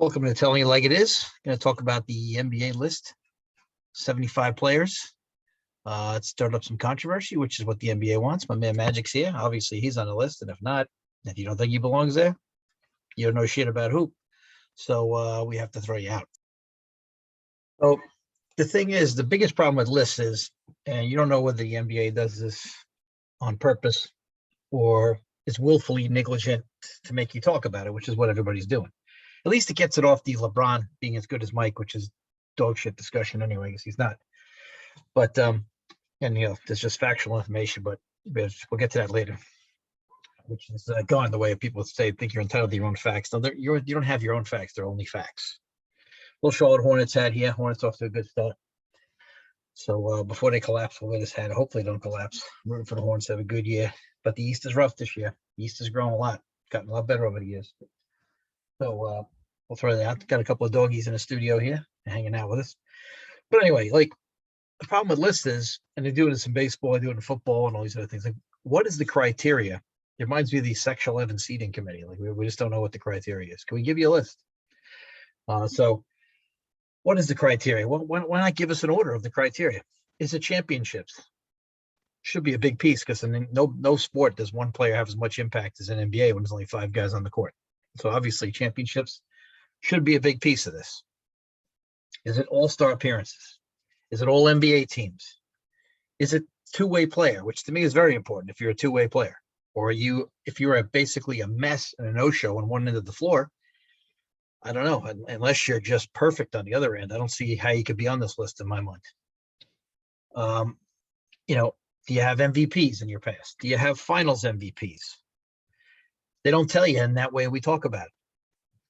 Welcome to Telling You Like It Is. Going to talk about the NBA list, 75 players. It stirred up some controversy, which is what the NBA wants. My man Magic's here. Obviously, he's on the list, and if not, if you don't think he belongs there, you don't know shit about hoop. So we have to throw you out. So the thing is, the biggest problem with lists is, and you don't know whether the NBA does this on purpose or is willfully negligent to make you talk about it, which is what everybody's doing. At least it gets it off the LeBron being as good as Mike, which is dog shit discussion anyway, because he's not. But and there's just factual information, but we'll get to that later. Which is gone the way people think you're entitled to your own facts. No, you don't have your own facts; they're only facts. We'll show what Hornets had here. Hornets off to a good start. So before they collapse, we'll let us had. Hopefully, they don't collapse. I'm rooting for the Hornets to have a good year, but the East is rough this year. The East has grown a lot, gotten a lot better over the years. So we'll throw that out. Got a couple of doggies in the studio here hanging out with us. But anyway, like the problem with lists is, and they do this in baseball, they do it in football and all these other things. Like, what is the criteria? It reminds me of the Section 11 seating committee. Like we just don't know what the criteria is. Can we give you a list? So what is the criteria? Well, why not give us an order of the criteria? Is it championships? Should be a big piece because in no sport does one player have as much impact as an NBA when there's only 5 guys on the court. So obviously championships should be a big piece of this. Is it all-star appearances? Is it all NBA teams? Is it two-way player, which to me is very important if you're a two-way player? Or if you're basically a mess and a no-show on one end of the floor, I don't know. Unless you're just perfect on the other end, I don't see how you could be on this list in my mind. Do you have MVPs in your past? Do you have finals MVPs? They don't tell you, and that way we talk about it.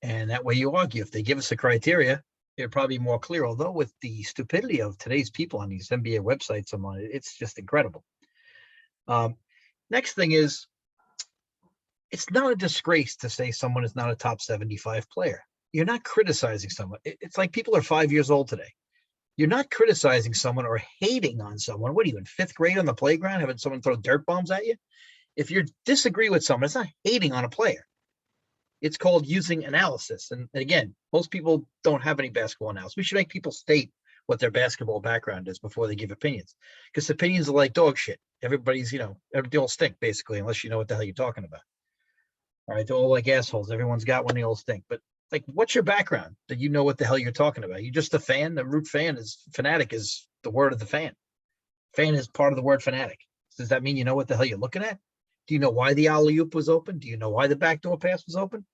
And that way you argue. If they give us a criteria, it'd probably be more clear. Although with the stupidity of today's people on these NBA websites, it's just incredible. Next thing is, it's not a disgrace to say someone is not a top 75 player. You're not criticizing someone. It's like people are 5 years old today. You're not criticizing someone or hating on someone. What are you, in 5th grade on the playground, having someone throw dirt bombs at you? If you disagree with someone, it's not hating on a player. It's called using analysis. And again, most people don't have any basketball analysis. We should make people state what their basketball background is before they give opinions. Because opinions are like dog shit. Everybody's, they all stink, basically, unless you know what the hell you're talking about. All right, they're all like assholes. Everyone's got one, they all stink. But like, what's your background that you know what the hell you're talking about? You're just a fan. The root fan fanatic is the word of the fan. Fan is part of the word fanatic. Does that mean you know what the hell you're looking at? Do you know why the alley-oop was open? Do you know why the backdoor pass was open?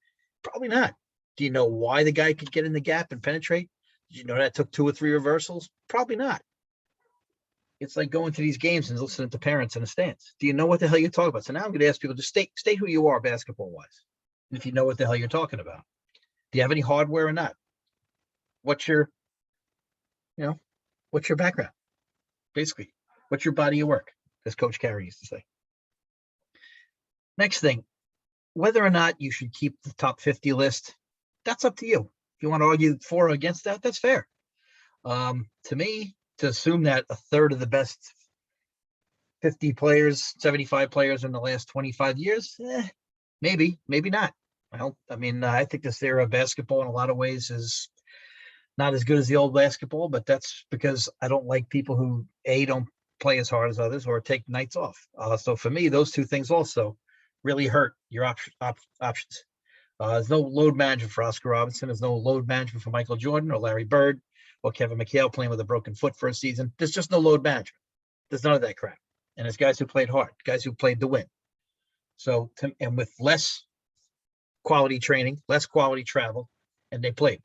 Probably not. Do you know why the guy could get in the gap and penetrate? Did you know that took 2 or 3 reversals? Probably not. It's like going to these games and listening to parents in the stands. Do you know what the hell you're talking about? So now I'm going to ask people to state who you are basketball-wise, if you know what the hell you're talking about. Do you have any hardware or not? What's your background? Basically, what's your body of work, as Coach Carey used to say. Next thing, whether or not you should keep the top 50 list, that's up to you. If you want to argue for or against that, that's fair. To me, to assume that a third of the best 50 players, 75 players in the last 25 years, maybe not. Well, I think this era of basketball in a lot of ways is not as good as the old basketball, but that's because I don't like people who, don't play as hard as others or take nights off. So for me, those two things also really hurt your options. There's no load management for Oscar Robertson. There's no load management for Michael Jordan or Larry Bird or Kevin McHale playing with a broken foot for a season. There's just no load management. There's none of that crap. And it's guys who played hard, guys who played to win. So, and with less quality training, less quality travel, and they played.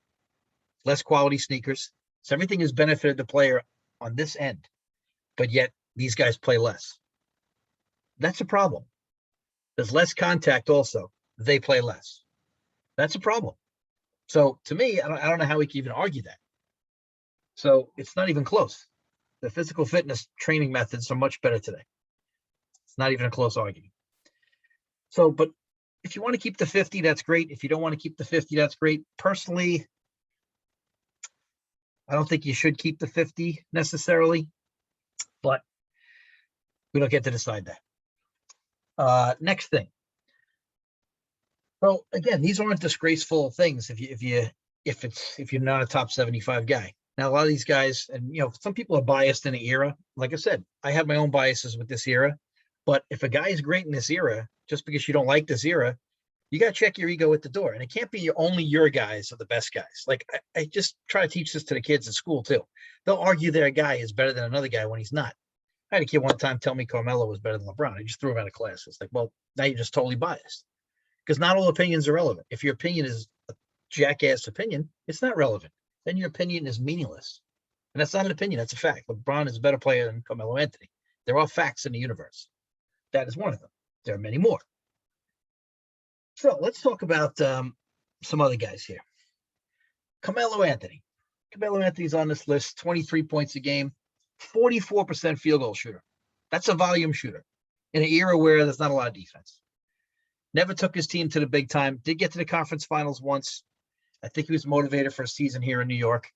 Less quality sneakers. So everything has benefited the player on this end. But yet, these guys play less. That's a problem. There's less contact also. They play less. That's a problem. So to me, I don't know how we can even argue that. So it's not even close. The physical fitness training methods are much better today. It's not even a close argument. So, but if you want to keep the 50, that's great. If you don't want to keep the 50, that's great. Personally, I don't think you should keep the 50 necessarily, but we don't get to decide that. Next thing. So again, these aren't disgraceful things. If you if you're not a top 75 guy. Now, a lot of these guys, and some people are biased in the era. Like I said, I have my own biases with this era. But if a guy is great in this era, just because you don't like this era, you got to check your ego at the door. And it can't be only your guys are the best guys. Like I just try to teach this to the kids at school too. They'll argue their guy is better than another guy when he's not. I had a kid one time tell me Carmelo was better than LeBron. I just threw him out of class. It's like, well, now you're just totally biased because not all opinions are relevant. If your opinion is a jackass opinion, it's not relevant. Then your opinion is meaningless. And that's not an opinion. That's a fact. LeBron is a better player than Carmelo Anthony. There are facts in the universe. That is one of them. There are many more. So let's talk about some other guys here. Carmelo Anthony. Carmelo Anthony's on this list, 23 points a game, 44% field goal shooter. That's a volume shooter in an era where there's not a lot of defense. Never took his team to the big time. Did get to the conference finals once. I think he was motivated for a season here in New York.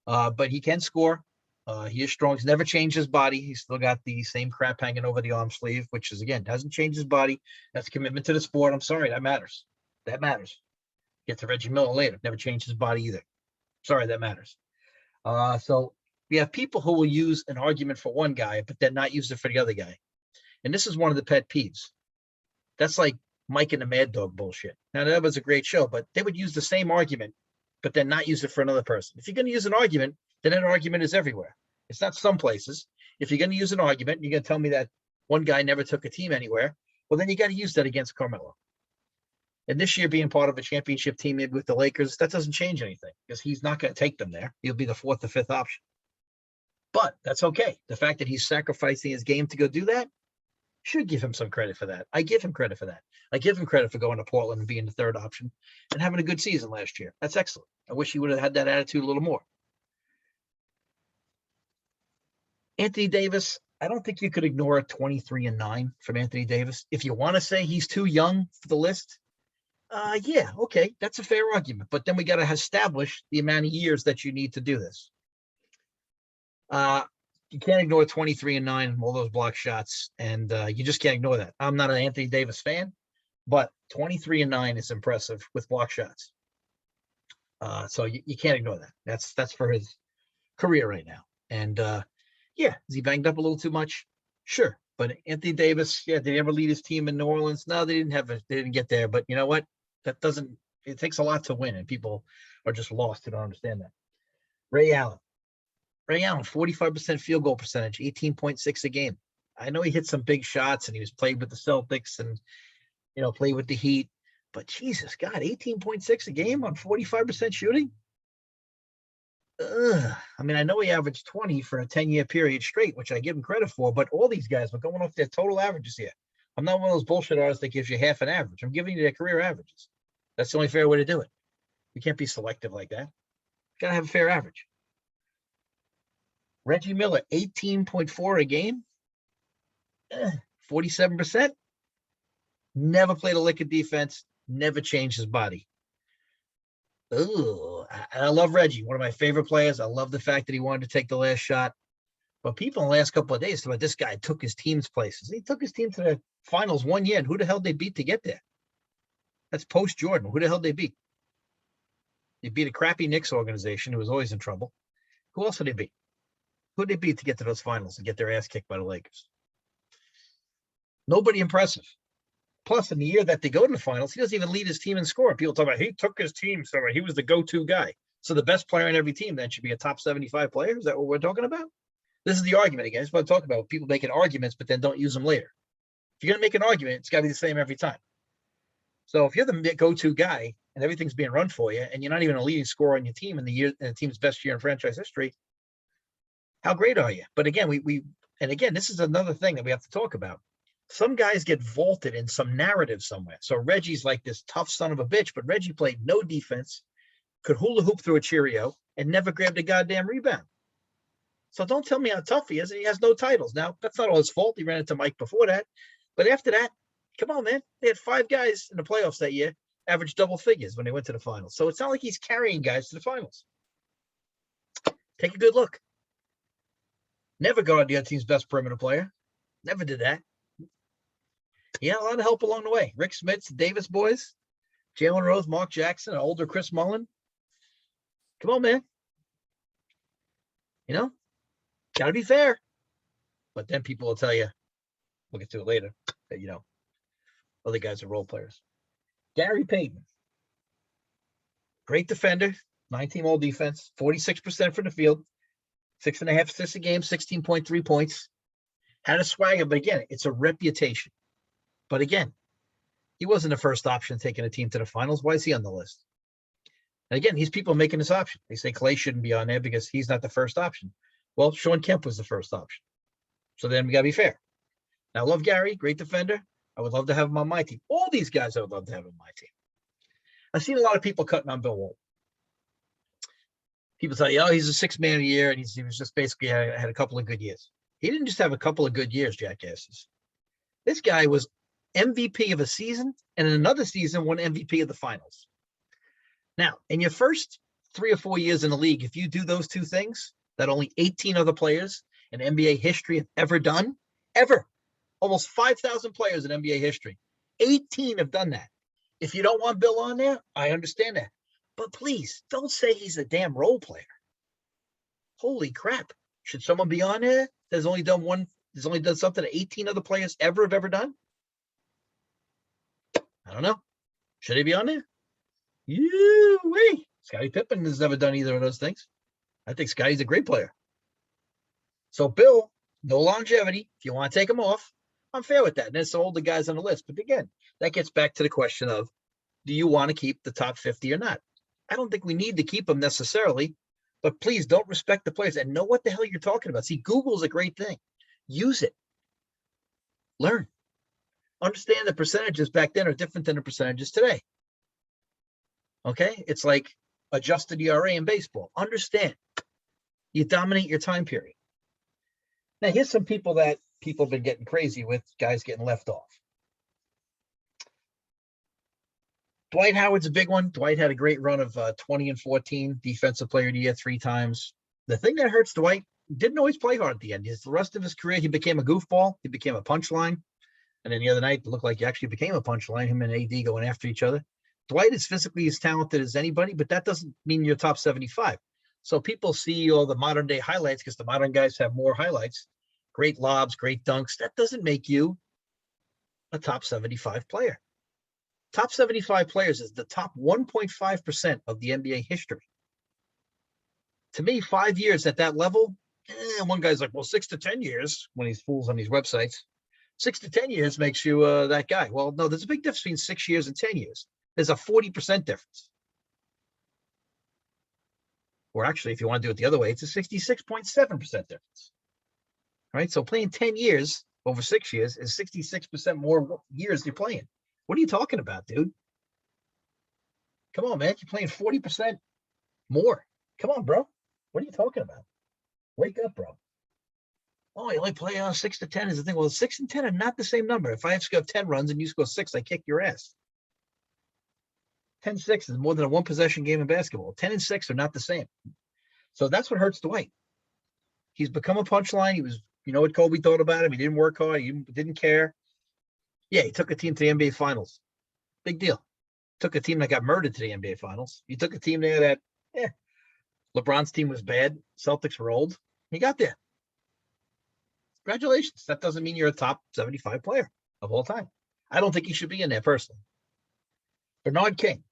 But he can score. He is strong. He's never changed his body. He's still got the same crap hanging over the arm sleeve, which is, again, hasn't changed his body. That's a commitment to the sport. I'm sorry. That matters. That matters. Get to Reggie Miller later. Never changed his body either. Sorry, that matters. So we have people who will use an argument for one guy, but then not use it for the other guy. And this is one of the pet peeves. That's like Mike and the Mad Dog bullshit. Now, that was a great show, but they would use the same argument, but then not use it for another person. If you're going to use an argument, then that argument is everywhere. It's not some places. If you're going to use an argument, you're going to tell me that one guy never took a team anywhere. Well, then you got to use that against Carmelo. And this year being part of a championship team maybe with the Lakers, that doesn't change anything because he's not going to take them there. He'll be the fourth or fifth option. But that's okay. The fact that he's sacrificing his game to go do that, should give him some credit for that. I give him credit for that. I give him credit for going to Portland and being the third option and having a good season last year. That's excellent. I wish he would have had that attitude a little more. Anthony Davis, I don't think you could ignore 23-9 from Anthony Davis. If you want to say he's too young for the list, yeah, okay, that's a fair argument. But then we got to establish the amount of years that you need to do this. You can't ignore 23-9, all those block shots, and you just can't ignore that. I'm not an Anthony Davis fan, but 23-9 is impressive with block shots. So you can't ignore that. That's for his career right now. And yeah, is he banged up a little too much? Sure. But Anthony Davis, yeah, did he ever lead his team in New Orleans? No, they didn't get there. But you know what? It takes a lot to win, and people are just lost who don't understand that. Ray Allen, 45% field goal percentage, 18.6 a game. I know he hit some big shots and he was played with the Celtics and, played with the Heat, but Jesus God, 18.6 a game on 45% shooting. I mean, I know he averaged 20 for a 10-year period straight, which I give him credit for, but all these guys are going off their total averages here. I'm not one of those bullshit artists that gives you half an average. I'm giving you their career averages. That's the only fair way to do it. You can't be selective like that. You got to have a fair average. Reggie Miller, 18.4 a game, 47%. Never played a lick of defense, never changed his body. Ooh, I love Reggie, one of my favorite players. I love the fact that he wanted to take the last shot. But people in the last couple of days talk about this guy took his team's places. He took his team to the finals 1 year, and who the hell they beat to get there? That's post-Jordan. Who the hell they beat? They beat a crappy Knicks organization who was always in trouble. Who else did they beat? Who did they beat to get to those finals and get their ass kicked by the Lakers? Nobody impressive. Plus, in the year that they go to the finals, he doesn't even lead his team in score. People talk about he took his team somewhere. He was the go-to guy. So the best player in every team then should be a top 75 player. Is that what we're talking about? This is the argument again. It's what I'm talking about. People making arguments, but then don't use them later. If you're going to make an argument, it's got to be the same every time. So if you're the go-to guy and everything's being run for you, and you're not even a leading scorer on your team in the team's best year in franchise history, how great are you? But again, this is another thing that we have to talk about. Some guys get vaulted in some narrative somewhere. So Reggie's like this tough son of a bitch, but Reggie played no defense, could hula hoop through a Cheerio, and never grabbed a goddamn rebound. So don't tell me how tough he is, and he has no titles. Now, that's not all his fault. He ran into Mike before that. But after that, come on, man. They had 5 guys in the playoffs that year, averaged double figures when they went to the finals. So it's not like he's carrying guys to the finals. Take a good look. Never guarded the other team's best perimeter player. Never did that. He had a lot of help along the way. Rick Smits, the Davis boys, Jalen Rose, Mark Jackson, older Chris Mullin. Come on, man. Gotta be fair. But then people will tell you, we'll get to it later, that, other guys are role players. Gary Payton, great defender, 9-team all defense, 46% from the field, 6.5 assists a game, 16.3 points. Had a swagger, but again, it's a reputation. But again, he wasn't the first option taking a team to the finals. Why is he on the list? And again, these people making this option. They say Clay shouldn't be on there because he's not the first option. Well, Sean Kemp was the first option. So then we got to be fair. Now, I love Gary, great defender. I would love to have him on my team. All these guys I would love to have on my team. I've seen a lot of people cutting on Bill Walton. People tell you, oh, he's a 6 man a year, and he was just basically had a couple of good years. He didn't just have a couple of good years, jackasses. This guy was MVP of a season, and in another season, won MVP of the finals. Now, in your first 3 or 4 years in the league, if you do those two things that only 18 other players in NBA history have ever done, ever, almost 5,000 players in NBA history, 18 have done that. If you don't want Bill on there, I understand that. But please, don't say he's a damn role player. Holy crap. Should someone be on there that's only done something that 18 other players have ever done? I don't know. Should he be on there? Wee. Scottie Pippen has never done either of those things. I think Scotty's a great player. So Bill, no longevity. If you want to take him off, I'm fair with that. And there's some older guys on the list. But again, that gets back to the question of, do you want to keep the top 50 or not? I don't think we need to keep them necessarily, but please don't respect the players and know what the hell you're talking about. See, Google's a great thing. Use it. Learn. Understand the percentages back then are different than the percentages today. Okay? It's like adjusted ERA in baseball. Understand. You dominate your time period. Now, here's some people that people have been getting crazy with, guys getting left off. Dwight Howard's a big one. Dwight had a great run of 20 and 14, defensive player of the year 3 times. The thing that hurts Dwight, didn't always play hard at the end. The rest of his career, he became a goofball. He became a punchline. And then the other night, it looked like he actually became a punchline, him and AD going after each other. Dwight is physically as talented as anybody, but that doesn't mean you're top 75. So people see all the modern day highlights because the modern guys have more highlights. Great lobs, great dunks. That doesn't make you a top 75 player. Top 75 players is the top 1.5% of the NBA history. To me, 5 years at that level, one guy's like, well, 6 to 10 years when he's fools on these websites. 6 to 10 years makes you that guy. Well, no, there's a big difference between 6 years and 10 years. There's a 40% difference. Or actually, if you want to do it the other way, it's a 66.7% difference. All right, so playing 10 years over 6 years is 66% more years you're playing. What are you talking about, dude? Come on, man. You're playing 40% more. Come on, bro. What are you talking about? Wake up, bro. Oh, you only play 6 to 10 is the thing. Well, 6 and 10 are not the same number. If I score 10 runs and you score 6, I kick your ass. 10-6 is more than a one-possession game in basketball. 10 and 6 are not the same. So that's what hurts Dwight. He's become a punchline. He was, you know what Kobe thought about him? He didn't work hard. He didn't care. Yeah, he took a team to the NBA Finals. Big deal. Took a team that got murdered to the NBA Finals. He took a team there that, LeBron's team was bad. Celtics were old. He got there. Congratulations. That doesn't mean you're a top 75 player of all time. I don't think he should be in there personally. Bernard King,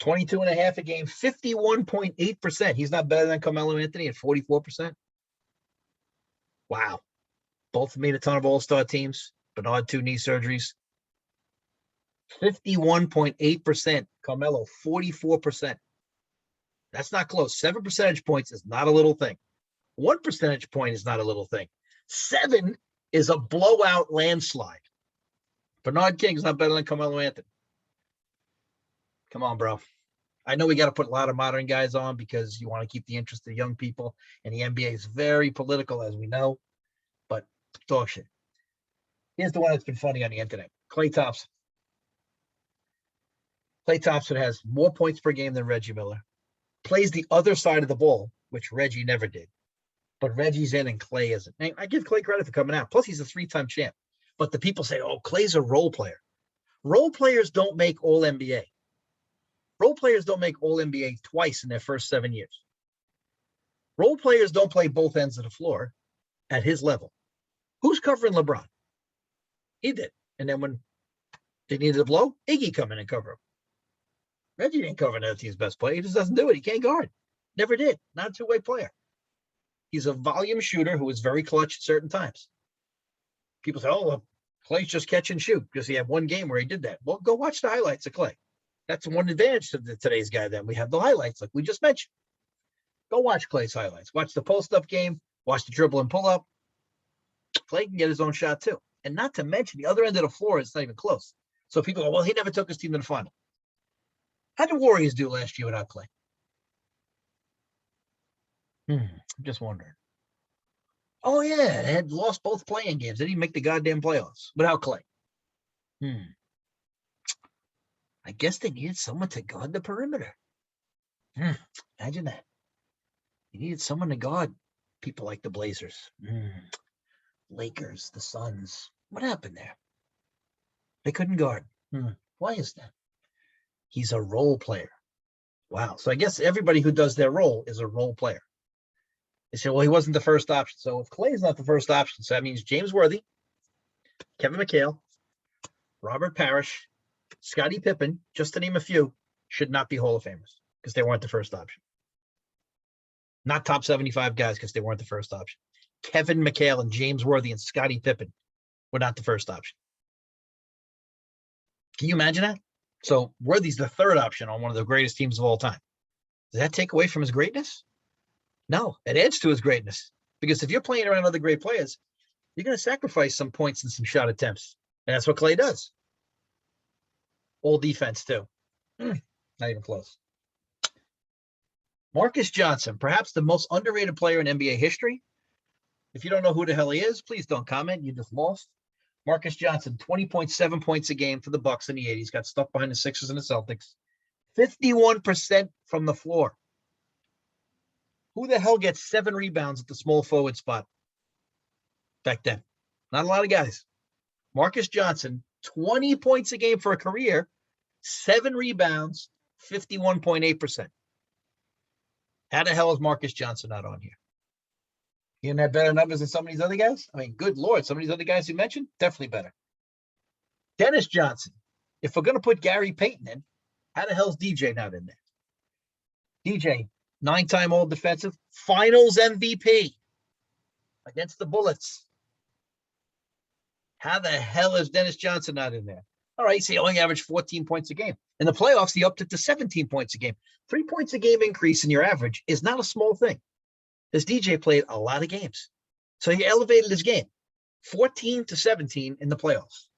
22 and a half a game, 51.8%. He's not better than Carmelo Anthony at 44%. Wow. Both made a ton of all-star teams. Bernard, 2 knee surgeries. 51.8%. Carmelo, 44%. That's not close. 7 percentage points is not a little thing. 1 percentage point is not a little thing. 7 is a blowout landslide. Bernard King's not better than Carmelo Anthony. Come on, bro. I know we got to put a lot of modern guys on because you want to keep the interest of young people, and the NBA is very political, as we know, but dog shit. Here's the one that's been funny on the internet. Klay Thompson. Klay Thompson has more points per game than Reggie Miller. Plays the other side of the ball, which Reggie never did. But Reggie's in and Klay isn't. And I give Klay credit for coming out. Plus, he's a 3-time champ. But the people say, oh, Klay's a role player. Role players don't make all NBA. Role players don't make All NBA twice in their first 7 years. Role players don't play both ends of the floor at his level. Who's covering LeBron? He did. And then when they needed a blow, Iggy come in and cover him. Reggie didn't cover another team's best player. He just doesn't do it. He can't guard. Never did. Not a two-way player. He's a volume shooter who is very clutch at certain times. People say, oh, well, Clay's just catch and shoot because he had one game where he did that. Well, go watch the highlights of Clay. That's one advantage to today's guy. Then we have the highlights like we just mentioned. Go watch Clay's highlights. Watch the post-up game. Watch the dribble and pull-up. Clay can get his own shot too. And not to mention the other end of the floor is not even close. So people go, well, he never took his team to the final. How did Warriors do last year without Clay? I'm just wondering. Oh, yeah, they had lost both playing games. They didn't make the goddamn playoffs without Clay. I guess they needed someone to guard the perimeter. Imagine that. You needed someone to guard people like the Blazers, Lakers, the Suns. What happened there? They couldn't guard. Why is that? He's a role player. Wow. So I guess everybody who does their role is a role player. They say, well, he wasn't the first option. So if Clay's not the first option, so that means James Worthy, Kevin McHale, Robert Parrish, Scottie Pippen, just to name a few, should not be Hall of Famers because they weren't the first option. Not top 75 guys because they weren't the first option. Kevin McHale and James Worthy and Scottie Pippen were not the first option. Can you imagine that? So Worthy's the third option on one of the greatest teams of all time. Does that take away from his greatness? No, it adds to his greatness. Because if you're playing around other great players, you're going to sacrifice some points and some shot attempts. And that's what Clay does. All defense, too. Not even close. Marcus Johnson, perhaps the most underrated player in NBA history. If you don't know who the hell he is, please don't comment. You just lost. Marcus Johnson, 20.7 points a game for the Bucks in the 80s. Got stuck behind the Sixers and the Celtics. 51% from the floor. Who the hell gets 7 rebounds at the small forward spot back then? Not a lot of guys. Marcus Johnson, 20 points a game for a career, 7 rebounds, 51.8%. How the hell is Marcus Johnson not on here? He didn't have better numbers than some of these other guys? I mean, good Lord, some of these other guys you mentioned, definitely better. Dennis Johnson. If we're going to put Gary Payton in, how the hell's DJ not in there? DJ, 9-time All-Defensive, Finals MVP against the Bullets. How the hell is Dennis Johnson not in there? All right, so he only averaged 14 points a game. In the playoffs, he upped it to 17 points a game. 3 points a game increase in your average is not a small thing. This DJ played a lot of games. So he elevated his game. 14 to 17 in the playoffs.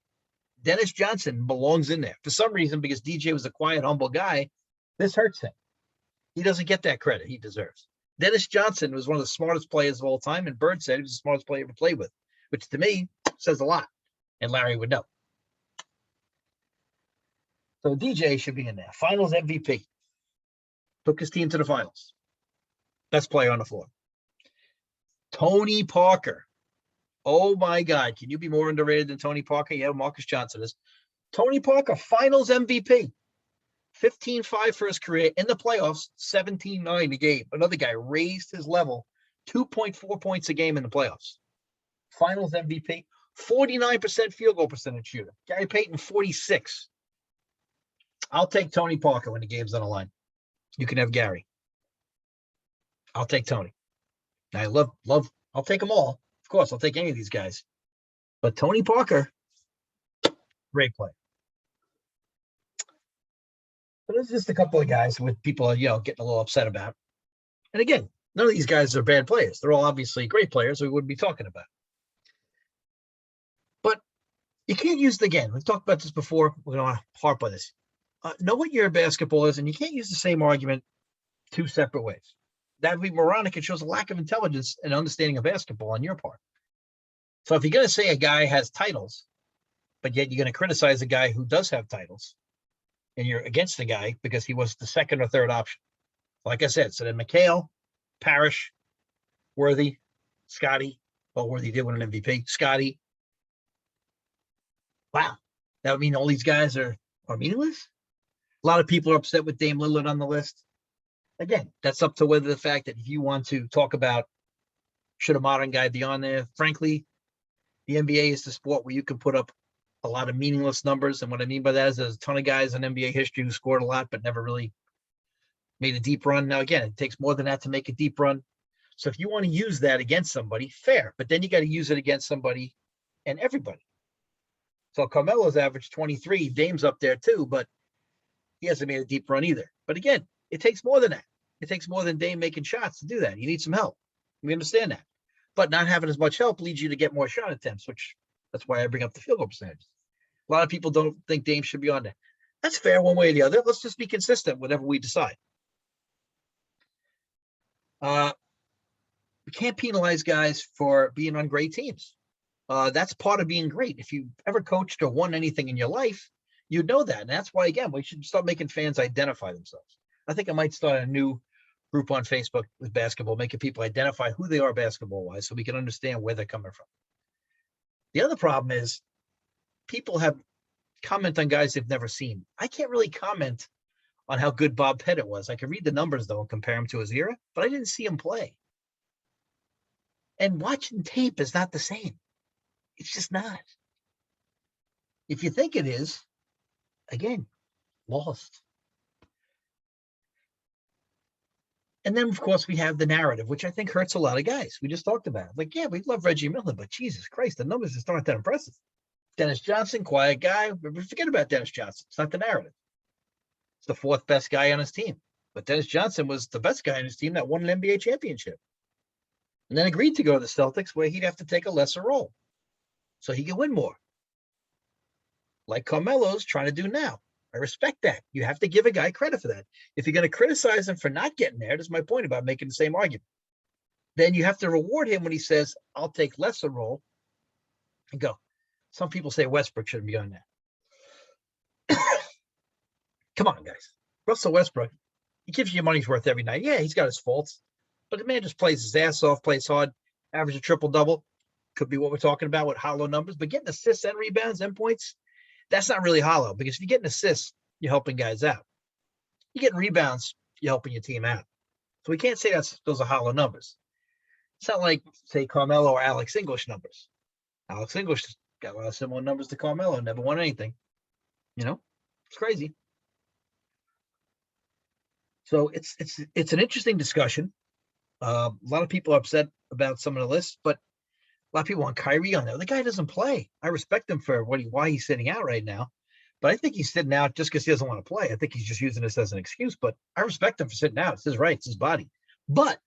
Dennis Johnson belongs in there. For some reason, because DJ was a quiet, humble guy, this hurts him. He doesn't get that credit he deserves. Dennis Johnson was one of the smartest players of all time, and Bird said he was the smartest player ever played with, which to me says a lot, and Larry would know. So DJ should be in there. Finals MVP. Took his team to the finals. Best player on the floor. Tony Parker. Oh, my God. Can you be more underrated than Tony Parker? Yeah, Marcus Johnson is. Tony Parker, finals MVP. 15-5 for his career. In the playoffs, 17-9 a game. Another guy raised his level. 2.4 points a game in the playoffs. Finals MVP. 49% field goal percentage shooter. Gary Payton, 46. I'll take Tony Parker when the game's on the line. You can have Gary. I'll take Tony. I love, I'll take them all. Of course, I'll take any of these guys. But Tony Parker, great player. But there's just a couple of guys with people, getting a little upset about. And again, none of these guys are bad players. They're all obviously great players we wouldn't be talking about. But you can't use it again. We've talked about this before. We're going to harp on this. Know what your basketball is, and you can't use the same argument 2 separate ways. That would be moronic. It shows a lack of intelligence and understanding of basketball on your part. So if you're going to say a guy has titles, but yet you're going to criticize a guy who does have titles, and you're against the guy because he was the second or third option. Like I said, so then McHale, Parrish, Worthy, Scottie. Well, Worthy did win an MVP. Scottie. Wow. That would mean all these guys are meaningless? A lot of people are upset with Dame Lillard on the list. Again, that's up to whether the fact that if you want to talk about should a modern guy be on there. Frankly, the NBA is the sport where you can put up a lot of meaningless numbers. And what I mean by that is there's a ton of guys in NBA history who scored a lot but never really made a deep run. Now, again, it takes more than that to make a deep run. So if you want to use that against somebody, fair. But then you got to use it against somebody and everybody. So Carmelo's averaged 23. Dame's up there too, but he hasn't made a deep run either. But again, it takes more than that. It takes more than Dame making shots to do that. You need some help. We understand that. But not having as much help leads you to get more shot attempts, which that's why I bring up the field goal percentage. A lot of people don't think Dame should be on there. That's fair one way or the other. Let's just be consistent whatever we decide. We can't penalize guys for being on great teams. That's part of being great. If you've ever coached or won anything in your life, you'd know that. And that's why, again, we should start making fans identify themselves. I think I might start a new group on Facebook with basketball, making people identify who they are basketball-wise so we can understand where they're coming from. The other problem is people have comment on guys they've never seen. I can't really comment on how good Bob Pettit was. I can read the numbers, though, and compare him to his era, but I didn't see him play. And watching tape is not the same. It's just not. If you think it is, again, lost. And then, of course, we have the narrative, which I think hurts a lot of guys. We just talked about it. Like, yeah, we love Reggie Miller, but Jesus Christ, the numbers just aren't that impressive. Dennis Johnson, quiet guy. Forget about Dennis Johnson. It's not the narrative. It's the fourth best guy on his team. But Dennis Johnson was the best guy on his team that won an NBA championship. And then agreed to go to the Celtics where he'd have to take a lesser role so he could win more. Like Carmelo's trying to do now. I respect that. You have to give a guy credit for that. If you're going to criticize him for not getting there, that's my point about making the same argument. Then you have to reward him when he says, I'll take lesser role and go. Some people say Westbrook shouldn't be on there. Come on, guys. Russell Westbrook, he gives you your money's worth every night. Yeah, he's got his faults, but the man just plays his ass off, plays hard, average a triple-double. Could be what we're talking about with hollow numbers, but getting assists and rebounds and points, that's not really hollow because if you're getting assists, you're helping guys out. You're getting rebounds, you're helping your team out. So we can't say those are hollow numbers. It's not like, say, Carmelo or Alex English numbers. Alex English got a lot of similar numbers to Carmelo, never won anything. You know, it's crazy. So it's an interesting discussion. A lot of people are upset about some of the lists, but a lot of people want Kyrie on there. The guy doesn't play. I respect him for why he's sitting out right now, but I think he's sitting out just because he doesn't want to play. I think he's just using this as an excuse, but I respect him for sitting out. It's his right. It's his body. But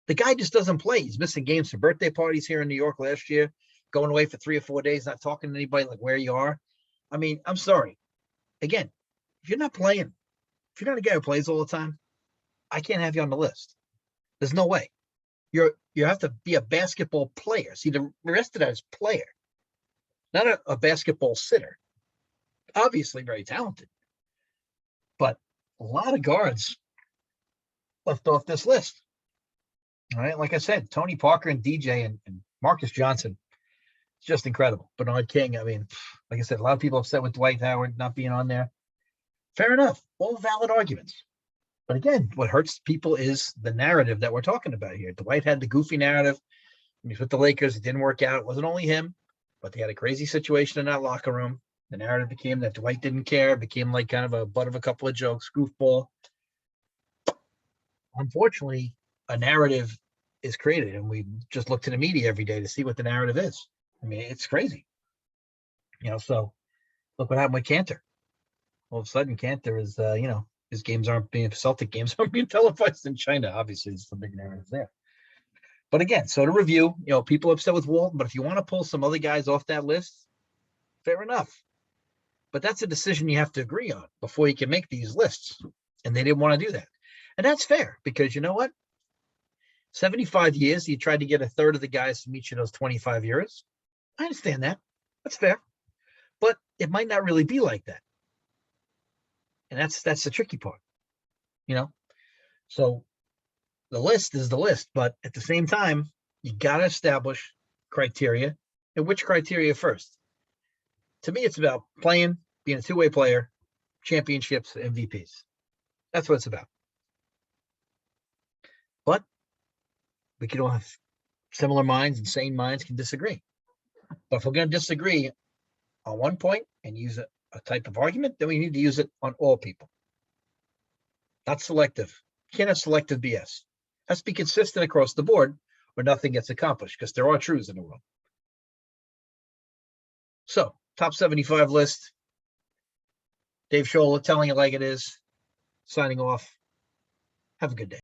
the guy just doesn't play. He's missing games for birthday parties here in New York last year, going away for 3 or 4 days, not talking to anybody like where you are. I mean, I'm sorry. Again, if you're not playing, if you're not a guy who plays all the time, I can't have you on the list. There's no way. You have to be a basketball player. See, the rest of that is player, not a basketball sitter. Obviously very talented, but a lot of guards left off this list. All right, like I said, Tony Parker and DJ and Marcus Johnson, it's just incredible. Bernard King, I mean, like I said, a lot of people upset with Dwight Howard not being on there. Fair enough, all valid arguments. But again, what hurts people is the narrative that we're talking about here. Dwight had the goofy narrative. When he's with the Lakers, it didn't work out. It wasn't only him, but they had a crazy situation in that locker room. The narrative became that Dwight didn't care. It became like kind of a butt of a couple of jokes, goofball. Unfortunately, a narrative is created, and we just look to the media every day to see what the narrative is. I mean, it's crazy. You know, so look what happened with Cantor. All of a sudden, Cantor is, his games aren't being Celtic games aren't being televised in China. Obviously, it's the big narrative there. But again, so to review, people upset with Walton, but if you want to pull some other guys off that list, fair enough. But that's a decision you have to agree on before you can make these lists. And they didn't want to do that. And that's fair because you know what? 75 years, you tried to get a third of the guys from each of those 25 years. I understand that. That's fair. But it might not really be like that. And that's the tricky part, So the list is the list, but at the same time, you got to establish criteria. And which criteria first? To me, it's about playing, being a two-way player, championships, MVPs. That's what it's about. But we can all have similar minds, and sane minds can disagree. But if we're going to disagree on one point and use a type of argument, then we need to use it on all people. Not selective. You can't have selective BS. It has to be consistent across the board or nothing gets accomplished, because there are truths in the world. So, top 75 list. Dave Scholler telling it like it is. Signing off. Have a good day.